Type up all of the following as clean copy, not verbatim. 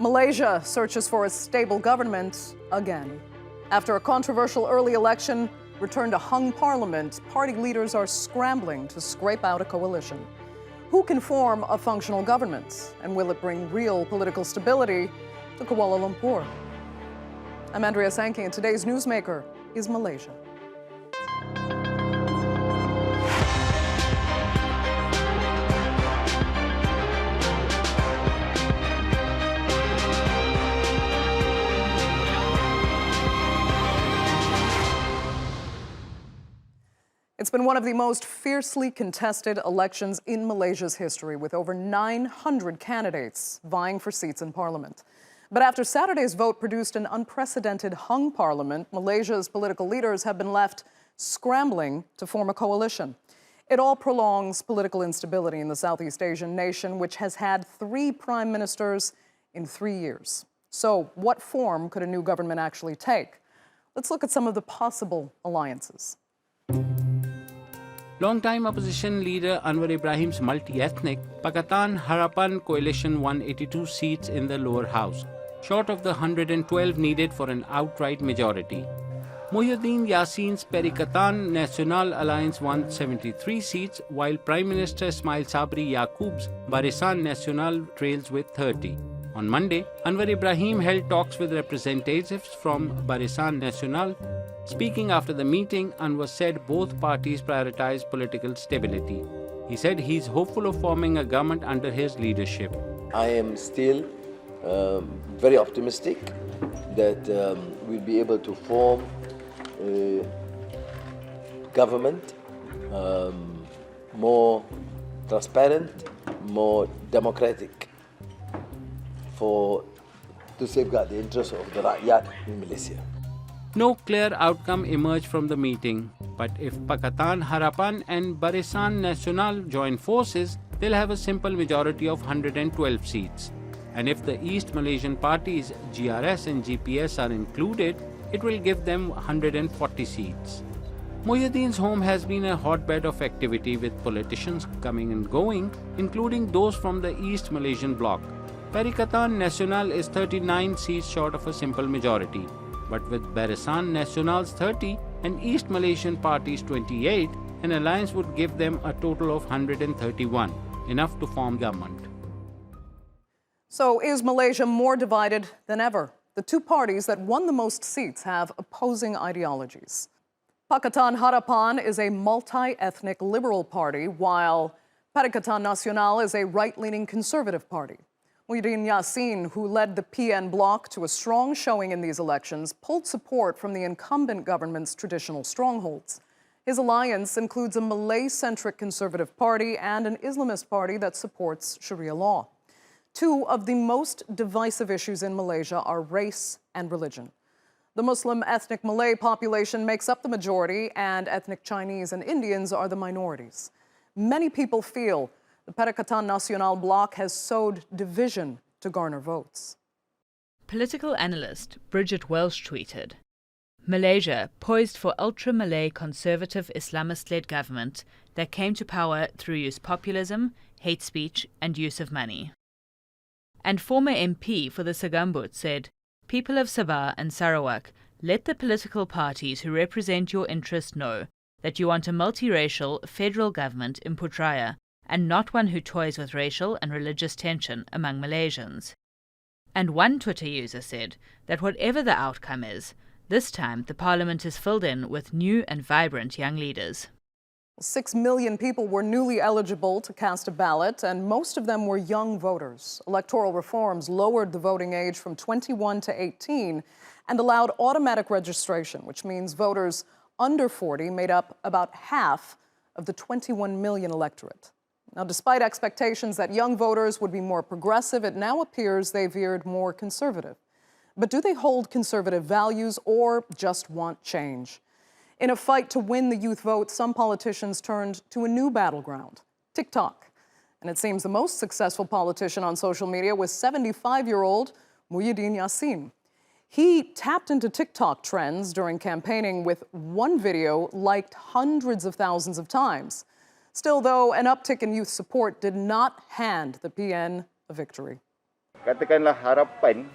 Malaysia searches for a stable government again. After a controversial early election returned a hung parliament, party leaders are scrambling to scrape out a coalition. Who can form a functional government? And will it bring real political stability to Kuala Lumpur? I'm Andrea Sankey, and today's newsmaker is Malaysia. It's been one of the most fiercely contested elections in Malaysia's history, with over 900 candidates vying for seats in parliament. But after Saturday's vote produced an unprecedented hung parliament, Malaysia's political leaders have been left scrambling to form a coalition. It all prolongs political instability in the Southeast Asian nation, which has had 3 prime ministers in 3 years. So what form could a new government actually take? Let's look at some of the possible alliances. Long-time opposition leader Anwar Ibrahim's multi-ethnic Pakatan Harapan coalition won 82 seats in the lower house, short of the 112 needed for an outright majority. Muhyiddin Yassin's Perikatan Nasional Alliance won 73 seats, while Prime Minister Ismail Sabri Yaqub's Barisan Nasional trails with 30. On Monday, Anwar Ibrahim held talks with representatives from Barisan Nasional. Speaking after the meeting, Anwar said both parties prioritize political stability. He said he's hopeful of forming a government under his leadership. I am still very optimistic that we'll be able to form a government more transparent, more democratic, to safeguard the interests of the rakyat in Malaysia. No clear outcome emerged from the meeting, but if Pakatan Harapan and Barisan Nasional join forces, they'll have a simple majority of 112 seats. And if the East Malaysian parties GRS and GPS are included, it will give them 140 seats. Muhyiddin's home has been a hotbed of activity, with politicians coming and going, including those from the East Malaysian bloc. Perikatan Nasional is 39 seats short of a simple majority. But with Barisan Nasional's 30 and East Malaysian parties 28, an alliance would give them a total of 131, enough to form government. So is Malaysia more divided than ever? The 2 parties that won the most seats have opposing ideologies. Pakatan Harapan is a multi-ethnic liberal party, while Perikatan Nasional is a right-leaning conservative party. Muhyiddin Yassin, who led the PN bloc to a strong showing in these elections, pulled support from the incumbent government's traditional strongholds. His alliance includes a Malay-centric conservative party and an Islamist party that supports Sharia law. 2 of the most divisive issues in Malaysia are race and religion. The Muslim ethnic Malay population makes up the majority, and ethnic Chinese and Indians are the minorities. Many people feel the Perikatan Nasional bloc has sowed division to garner votes. Political analyst Bridget Welsh tweeted, "Malaysia poised for ultra-Malay conservative Islamist-led government that came to power through use populism, hate speech and use of money." And former MP for the Segambut said, "People of Sabah and Sarawak, let the political parties who represent your interests know that you want a multiracial federal government in Putrajaya, and not one who toys with racial and religious tension among Malaysians." And one Twitter user said that whatever the outcome is, this time the parliament is filled in with new and vibrant young leaders. 6 million people were newly eligible to cast a ballot, and most of them were young voters. Electoral reforms lowered the voting age from 21 to 18 and allowed automatic registration, which means voters under 40 made up about half of the 21 million electorate. Now, despite expectations that young voters would be more progressive, it now appears they veered more conservative. But do they hold conservative values or just want change? In a fight to win the youth vote, some politicians turned to a new battleground, TikTok. And it seems the most successful politician on social media was 75-year-old Muhyiddin Yassin. He tapped into TikTok trends during campaigning, with one video liked hundreds of thousands of times. Still, though, an uptick in youth support did not hand the PN a victory. Katakanlah harapan.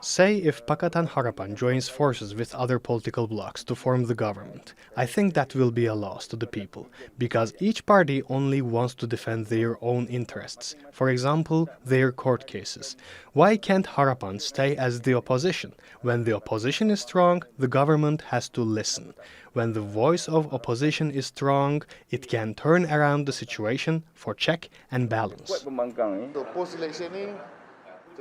Say if Pakatan Harapan joins forces with other political blocs to form the government, I think that will be a loss to the people, because each party only wants to defend their own interests, for example, their court cases. Why can't Harapan stay as the opposition? When the opposition is strong, the government has to listen. When the voice of opposition is strong, it can turn around the situation for check and balance. Kuat pembangkang ni. Post-election ni.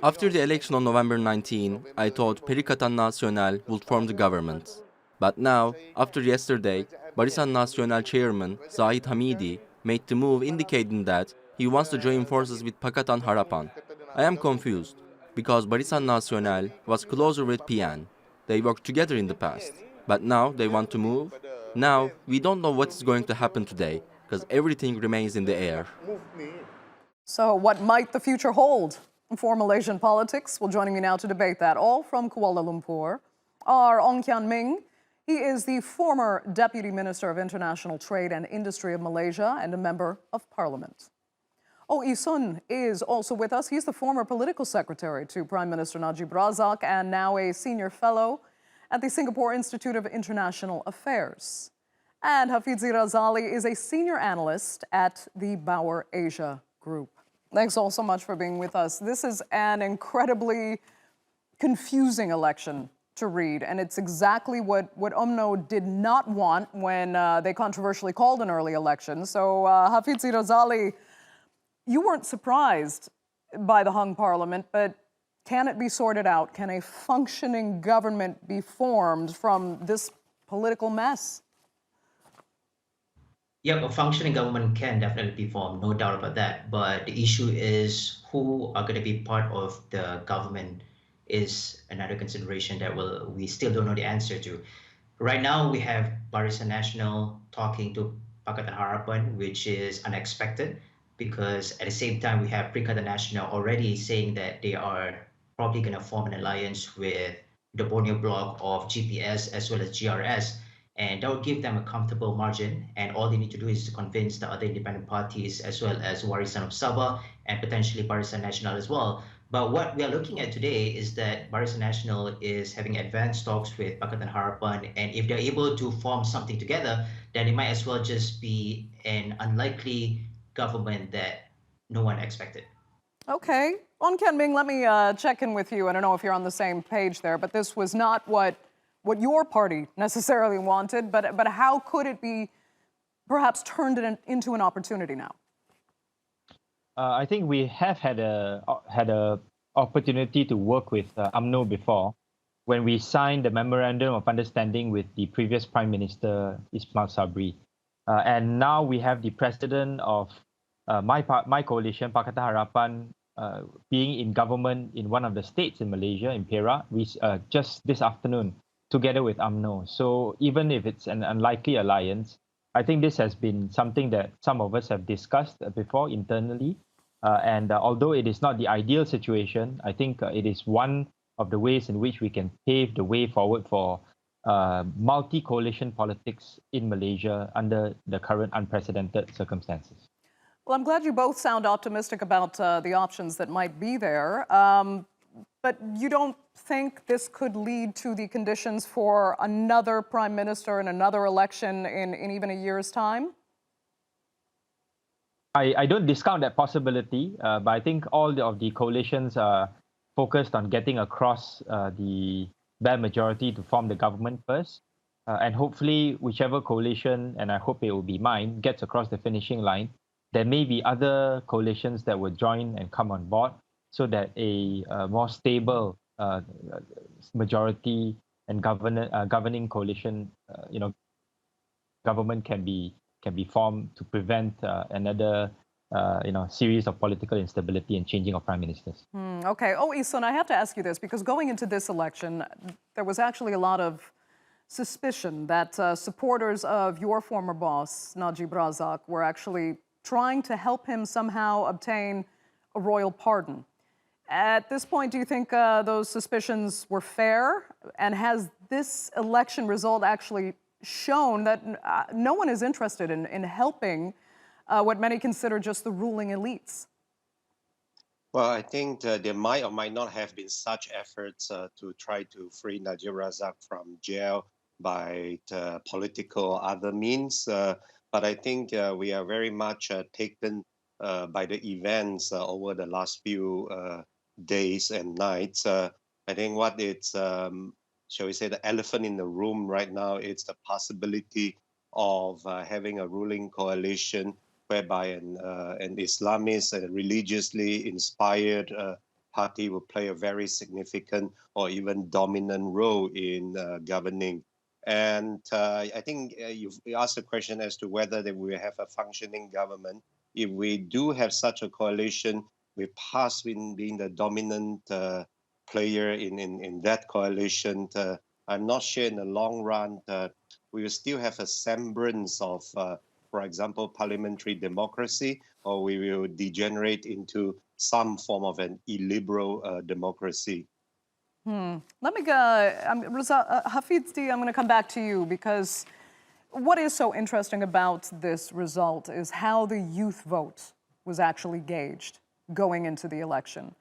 After the election on November 19, I thought Perikatan Nasional would form the government. But now, after yesterday, Barisan Nasional chairman Zahid Hamidi made the move indicating that he wants to join forces with Pakatan Harapan. I am confused, because Barisan Nasional was closer with PN. They worked together in the past. But now they want to move. Now, we don't know what is going to happen today, because everything remains in the air. So, what might the future hold for Malaysian politics? Well, joining me now to debate that, all from Kuala Lumpur, are Ong Kian Ming. He is the former Deputy Minister of International Trade and Industry of Malaysia and a member of Parliament. Sun is also with us. He's the former political secretary to Prime Minister Najib Razak and now a senior fellow at the Singapore Institute of International Affairs. And Hafidzi Razali is a senior analyst at the Bauer Asia Group. Thanks all so much for being with us. This is an incredibly confusing election to read, and it's exactly what UMNO did not want when they controversially called an early election. So, Hafidzi Razali, you weren't surprised by the hung parliament, but can it be sorted out? Can a functioning government be formed from this political mess? Yeah, a functioning government can definitely be formed, no doubt about that. But the issue is who are going to be part of the government is another consideration that we still don't know the answer to. Right now, we have Barisan Nasional talking to Pakatan Harapan, which is unexpected because at the same time, we have Perikatan Nasional already saying that they are probably going to form an alliance with the Borneo bloc of GPS as well as GRS. And that would give them a comfortable margin. And all they need to do is to convince the other independent parties as well as Warisan of Sabah and potentially Barisan Nasional as well. But what we are looking at today is that Barisan Nasional is having advanced talks with Pakatan Harapan. And if they're able to form something together, then it might as well just be an unlikely government that no one expected. Okay. Ong Kian Ming, let me check in with you. I don't know if you're on the same page there, but this was not what your party necessarily wanted, but how could it be perhaps turned into an opportunity now? I think we have had a opportunity to work with UMNO before, when we signed the memorandum of understanding with the previous Prime Minister Ismail Sabri, and now we have the president of my coalition, Pakatan Harapan, being in government in one of the states in Malaysia, in Perak, just this afternoon, together with UMNO. So even if it's an unlikely alliance, I think this has been something that some of us have discussed before internally. And although it is not the ideal situation, I think it is one of the ways in which we can pave the way forward for multi-coalition politics in Malaysia under the current unprecedented circumstances. Well, I'm glad you both sound optimistic about the options that might be there. But you don't think this could lead to the conditions for another prime minister and another election in even a year's time? I don't discount that possibility, but I think all of the coalitions are focused on getting across the bare majority to form the government first. And hopefully, whichever coalition, and I hope it will be mine, gets across the finishing line, there may be other coalitions that will join and come on board, so that a more stable majority and governing coalition, government can be formed to prevent another series of political instability and changing of prime ministers. Okay. Sun, I have to ask you this, because going into this election, there was actually a lot of suspicion that supporters of your former boss, Najib Razak, were actually trying to help him somehow obtain a royal pardon. At this point, do you think those suspicions were fair? And has this election result actually shown that no one is interested in helping what many consider just the ruling elites? Well, I think there might or might not have been such efforts to try to free Najib Razak from jail by political or other means. But I think we are very much taken by the events over the last few days and nights. I think what it's, shall we say, the elephant in the room right now is the possibility of having a ruling coalition whereby an Islamist and religiously inspired party will play a very significant or even dominant role in governing. And I think you've asked a question as to whether they will have a functioning government. If we do have such a coalition, with PAS being the dominant player in that coalition, I'm not sure in the long run we will still have a semblance of for example, parliamentary democracy, or we will degenerate into some form of an illiberal democracy. Let me go, Hafidzi, I'm going to come back to you because what is so interesting about this result is how the youth vote was actually gauged going into the election.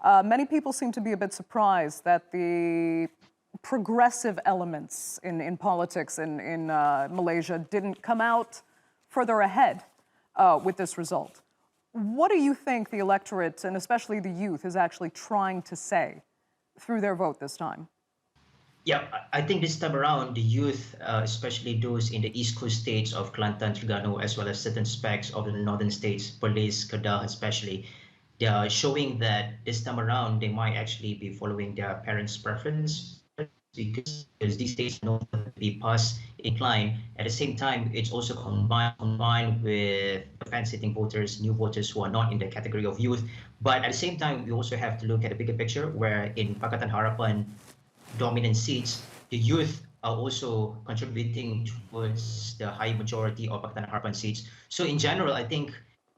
Many people seem to be a bit surprised that the progressive elements in politics in Malaysia didn't come out further ahead with this result. What do you think the electorate, and especially the youth, is actually trying to say through their vote this time? Yeah, I think this time around, the youth, especially those in the East Coast states of Kelantan, Terengganu, as well as certain aspects of the northern states, Perlis, Kedah especially, they are showing that this time around, they might actually be following their parents' preference because these states know to be PAS inclined. At the same time, it's also combined with fan-sitting voters, new voters who are not in the category of youth. But at the same time, we also have to look at the bigger picture, where in Pakatan Harapan dominant seats, the youth are also contributing towards the high majority of Pakatan Harapan seats. So in general, I think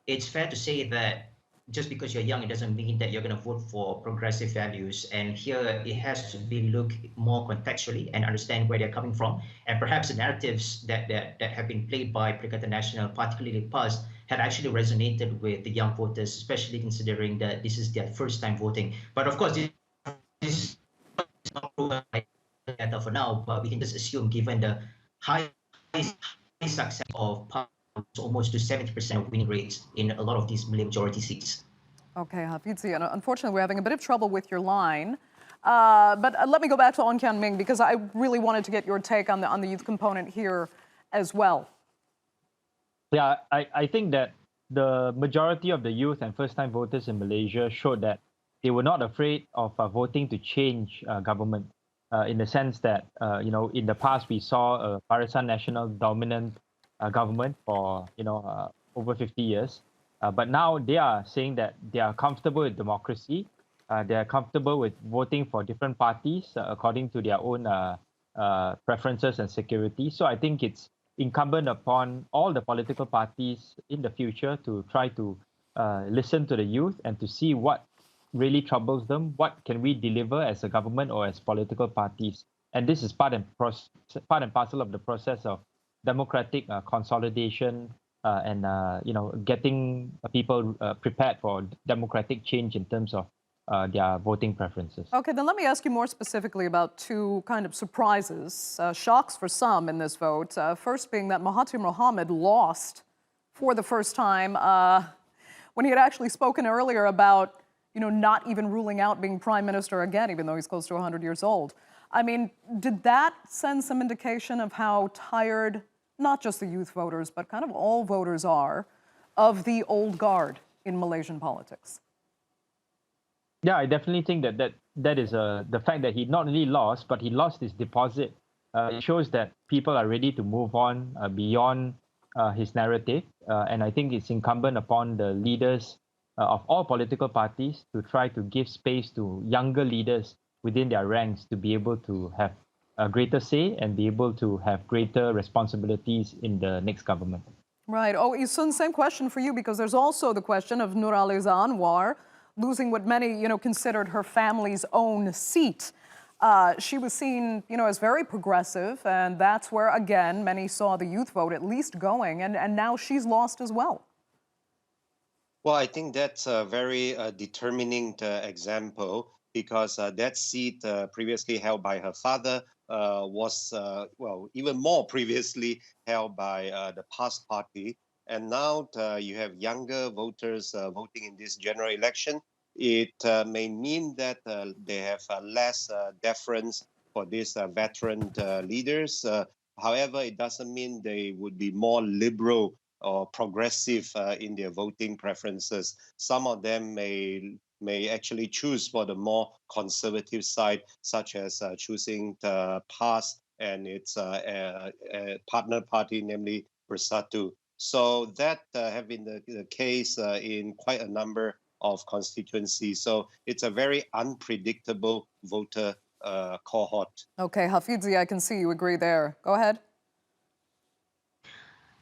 it's fair to say that just because you're young, it doesn't mean that you're going to vote for progressive values. And here it has to be looked more contextually and understand where they're coming from. And perhaps the narratives that have been played by Perikatan Nasional, particularly PAS, have actually resonated with the young voters, especially considering that this is their first time voting. But of course, this is not proven data for now, but we can just assume, given the high success of PAS, almost to 70% of winning rates in a lot of these majority seats. Okay, Hafidzi, and unfortunately we're having a bit of trouble with your line. But let me go back to Ong Kian Ming because I really wanted to get your take on the youth component here as well. Yeah, I think that the majority of the youth and first-time voters in Malaysia showed that they were not afraid of voting to change government in the sense that, in the past we saw a Barisan Nasional dominant government for, over 50 years. But now they are saying that they are comfortable with democracy. They are comfortable with voting for different parties according to their own preferences and security. So I think it's incumbent upon all the political parties in the future to try to listen to the youth and to see what really troubles them, what can we deliver as a government or as political parties. And this is part and parcel of the process of democratic consolidation and getting people prepared for democratic change in terms of their voting preferences. Okay, then let me ask you more specifically about two kind of surprises, shocks for some in this vote. First being that Mahathir Mohamad lost for the first time when he had actually spoken earlier about not even ruling out being prime minister again, even though he's close to 100 years old. I mean, did that send some indication of how tired not just the youth voters, but kind of all voters are of the old guard in Malaysian politics? Yeah, I definitely think that is the fact that he not only lost, but he lost his deposit. It shows that people are ready to move on beyond his narrative. And I think it's incumbent upon the leaders of all political parties to try to give space to younger leaders within their ranks to be able to have a greater say and be able to have greater responsibilities in the next government. Right. Oh, Isun, same question for you, because there's also the question of Nurhaliza Anwar losing what many, considered her family's own seat. She was seen, as very progressive, and that's where, again, many saw the youth vote at least going, and now she's lost as well. Well, I think that's a very determining example because that seat previously held by her father was, well, even more previously held by the past party. And now you have younger voters voting in this general election. It may mean that they have less deference for these veteran leaders. However, it doesn't mean they would be more liberal or progressive in their voting preferences. Some of them may actually choose for the more conservative side, such as choosing the PAS and its partner party, namely Bersatu. So that have been the case in quite a number of constituencies. So it's a very unpredictable voter cohort. Okay, Hafidzi, I can see you agree there. Go ahead.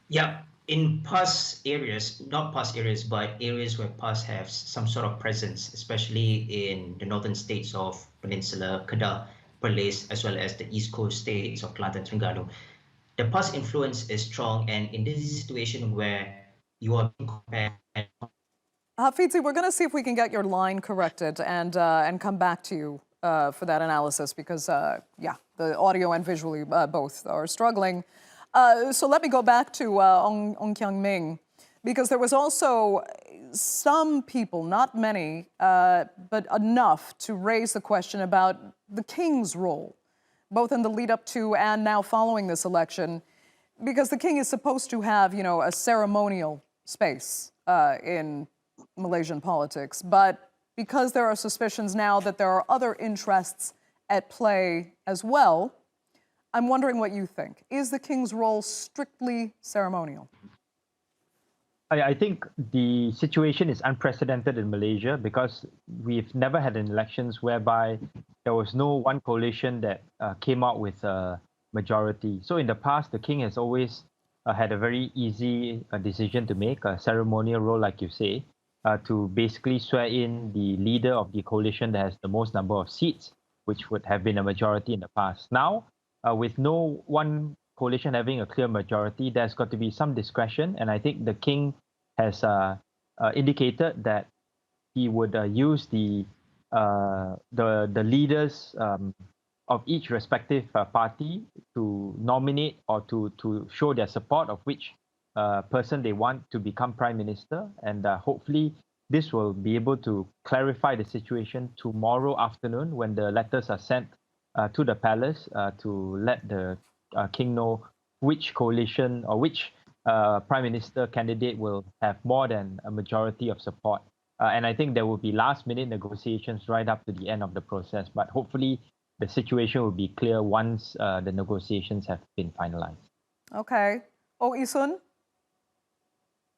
Yeah, in PAS areas, not PAS areas, but areas where PAS have some sort of presence, especially in the northern states of Peninsula, Kedah, Perlis, as well as the east coast states of Kelantan, Terengganu, the PAS influence is strong. And in this situation where you are being compared, Hafidzi, we're going to see if we can get your line corrected and come back to you for that analysis because, yeah, the audio and visually both are struggling. So let me go back to Ong Kian Ming because there was also some people, not many, but enough to raise the question about the king's role, both in the lead up to and now following this election, because the king is supposed to have, you know, a ceremonial space in Malaysian politics. But because there are suspicions now that there are other interests at play as well, I'm wondering what you think. Is the king's role strictly ceremonial? I think the situation is unprecedented in Malaysia because we've never had an elections whereby there was no one coalition that came out with a majority. So in the past, the king has always had a very easy decision to make, a ceremonial role, like you say, to basically swear in the leader of the coalition that has the most number of seats, which would have been a majority in the past. Now, with no one coalition having a clear majority, there's got to be some discretion, and I think the king has indicated that he would use the leaders of each respective party to nominate or to show their support of which person they want to become prime minister, and hopefully this will be able to clarify the situation tomorrow afternoon when the letters are sent to the palace to let the king know which coalition or which prime minister candidate will have more than a majority of support. And I think there will be last-minute negotiations right up to the end of the process. But hopefully the situation will be clear once the negotiations have been finalized. Okay. Oh, Isun?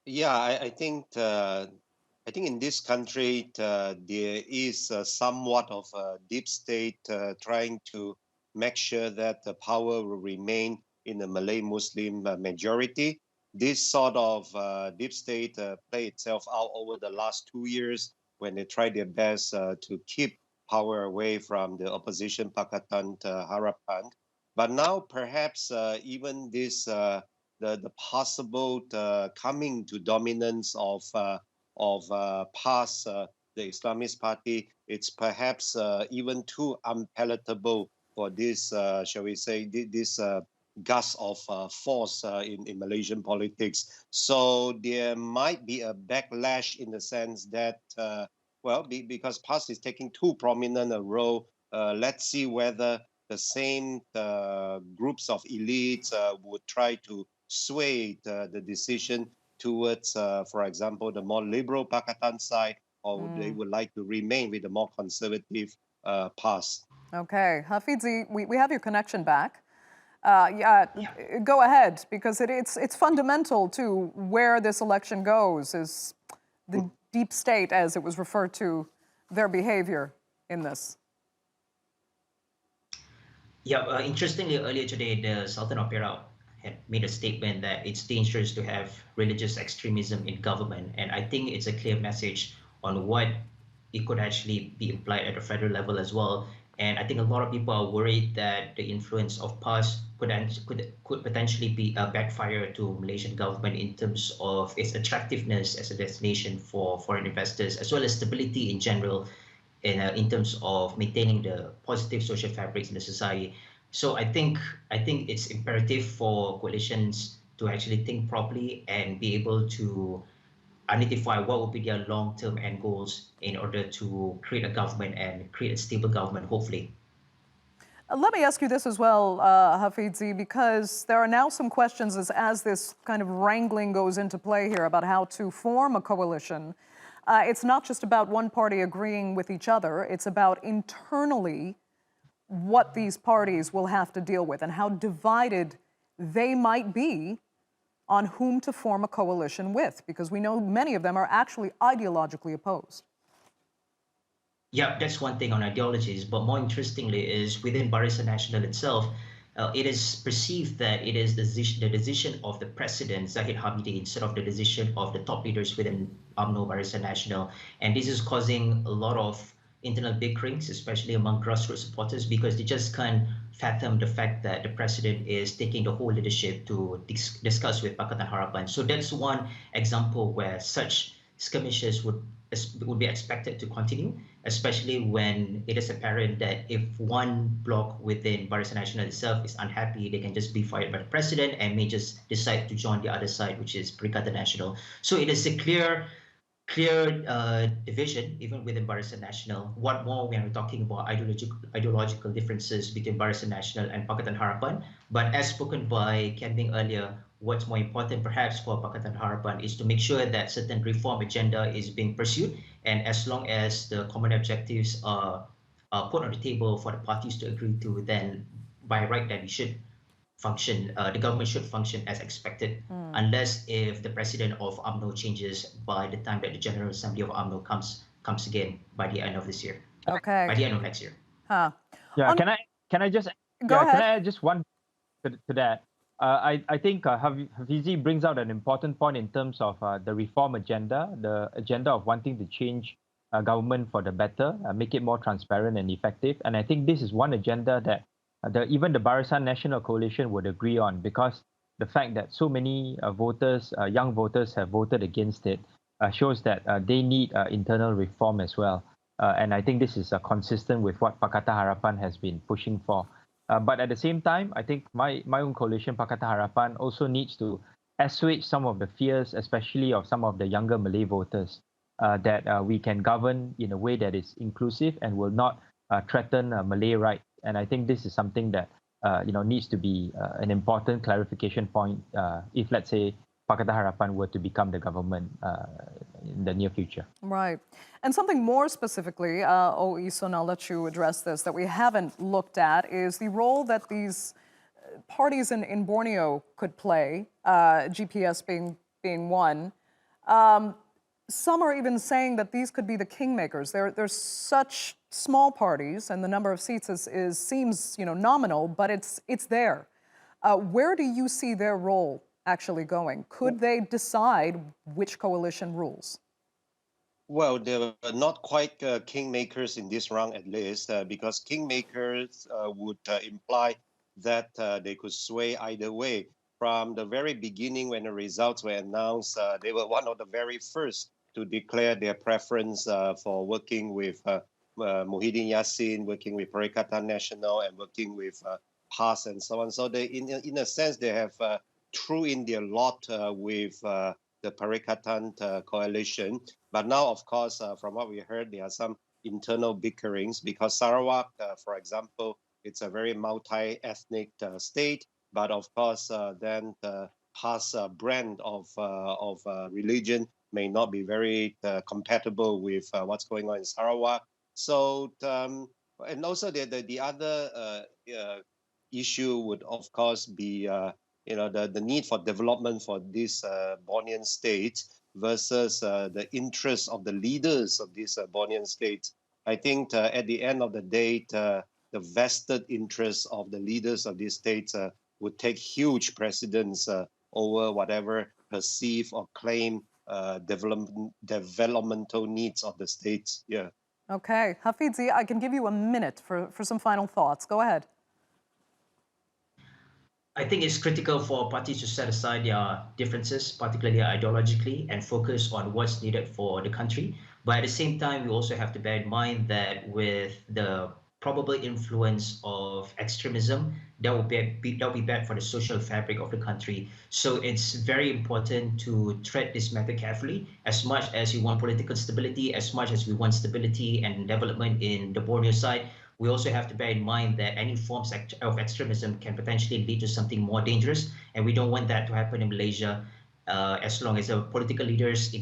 Yeah, I think in this country there is somewhat of a deep state trying to make sure that the power will remain in the Malay Muslim majority. This sort of deep state played itself out over the last 2 years when they tried their best to keep power away from the opposition Pakatan Harapan. But now perhaps even this the possible coming to dominance of PAS, the Islamist party, it's perhaps even too unpalatable for this, shall we say, this gust of force in Malaysian politics. So there might be a backlash in the sense that, because PAS is taking too prominent a role, let's see whether the same groups of elites would try to sway the decision towards, for example, the more liberal Pakatan side, or they would like to remain with the more conservative PAS. Okay. Hafidzi, we have your connection back. Yeah, go ahead, because it's fundamental to where this election goes, is the deep state, as it was referred to, their behavior in this. Yeah, interestingly, earlier today, the Sultan of Perak had made a statement that it's dangerous to have religious extremism in government. And I think it's a clear message on what it could actually be implied at the federal level as well. And I think a lot of people are worried that the influence of PAS could potentially be a backfire to Malaysian government in terms of its attractiveness as a destination for foreign investors, as well as stability in general, in terms of maintaining the positive social fabrics in the society. So I think it's imperative for coalitions to actually think properly and be able to identify what would be their long-term end goals in order to create a government and create a stable government, hopefully. Let me ask you this as well, Hafidzi, because there are now some questions as this kind of wrangling goes into play here about how to form a coalition. It's not just about one party agreeing with each other, it's about internally what these parties will have to deal with and how divided they might be on whom to form a coalition with, because we know many of them are actually ideologically opposed. Yeah, that's one thing on ideologies, but more interestingly is within Barisan Nasional itself, it is perceived that it is the decision of the president, Zahid Hamidi, instead of the decision of the top leaders within UMNO Barisan Nasional. And this is causing a lot of internal bickerings, especially among grassroots supporters, because they just can't fathom the fact that the president is taking the whole leadership to discuss with Pakatan Harapan. So that's one example where such skirmishes would be expected to continue, especially when it is apparent that if one bloc within Barisan Nasional itself is unhappy, they can just be fired by the president and may just decide to join the other side, which is Perikatan Nasional. So it is a clear division even within Barisan Nasional. What more when we're talking about ideological differences between Barisan Nasional and Pakatan Harapan? But as spoken by Kian Ming earlier, what's more important perhaps for Pakatan Harapan is to make sure that certain reform agenda is being pursued, and as long as the common objectives are put on the table for the parties to agree to, then by right that we should function, the government should function as expected, unless if the president of UMNO changes by the time that the General Assembly of UMNO comes again by the end of this year. Okay. By the end of next year. Huh. Yeah, can I just Go ahead. Can I add just one to that? I think Hafidzi brings out an important point in terms of the reform agenda, the agenda of wanting to change government for the better, make it more transparent and effective. And I think this is one agenda that even the Barisan Nasional Coalition would agree on, because the fact that so many voters, young voters, have voted against it shows that they need internal reform as well. And I think this is consistent with what Pakatan Harapan has been pushing for. But at the same time, I think my own coalition, Pakatan Harapan, also needs to assuage some of the fears, especially of some of the younger Malay voters, that we can govern in a way that is inclusive and will not threaten Malay rights. And I think this is something that needs to be an important clarification point if, let's say, Pakatan Harapan were to become the government in the near future. Right. And something more specifically, Isun, I'll let you address this, that we haven't looked at is the role that these parties in Borneo could play, GPS being one. Some are even saying that these could be the kingmakers. They're such small parties, and the number of seats seems nominal, but it's there. Where do you see their role actually going? Could they decide which coalition rules? Well, they're not quite kingmakers in this round, at least, because kingmakers would imply that they could sway either way. From the very beginning, when the results were announced, they were one of the very first to declare their preference for working with Muhyiddin Yassin, working with Perikatan Nasional, and working with PAS and so on. So they, in a sense, they have threw in their lot with the Perikatan coalition. But now, of course, from what we heard, there are some internal bickerings because Sarawak, for example, it's a very multi-ethnic state. But of course, then the PAS brand of religion may not be very compatible with what's going on in Sarawak. So, and also the other issue would, of course, be the need for development for these Bornean states versus the interests of the leaders of these Bornean states. I think at the end of the day, the vested interests of the leaders of these states would take huge precedence over whatever perceived or claimed developmental needs of the states. Yeah. Okay. Hafidzi, I can give you a minute for some final thoughts. Go ahead. I think it's critical for parties to set aside their differences, particularly ideologically, and focus on what's needed for the country. But at the same time, we also have to bear in mind that with the probable influence of extremism, that will be bad for the social fabric of the country. So it's very important to tread this matter carefully. As much as we want political stability, as much as we want stability and development in the Borneo side, we also have to bear in mind that any forms of extremism can potentially lead to something more dangerous, and we don't want that to happen in Malaysia. As long as the political leaders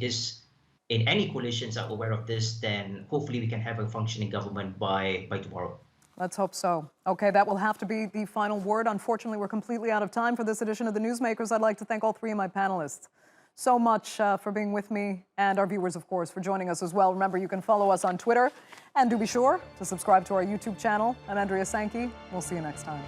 in any coalitions are aware of this, then hopefully we can have a functioning government by tomorrow. Let's hope so. Okay, that will have to be the final word. Unfortunately, we're completely out of time for this edition of The Newsmakers. I'd like to thank all three of my panelists so much for being with me, and our viewers, of course, for joining us as well. Remember, you can follow us on Twitter, and do be sure to subscribe to our YouTube channel. I'm Andrea Sankey. We'll see you next time.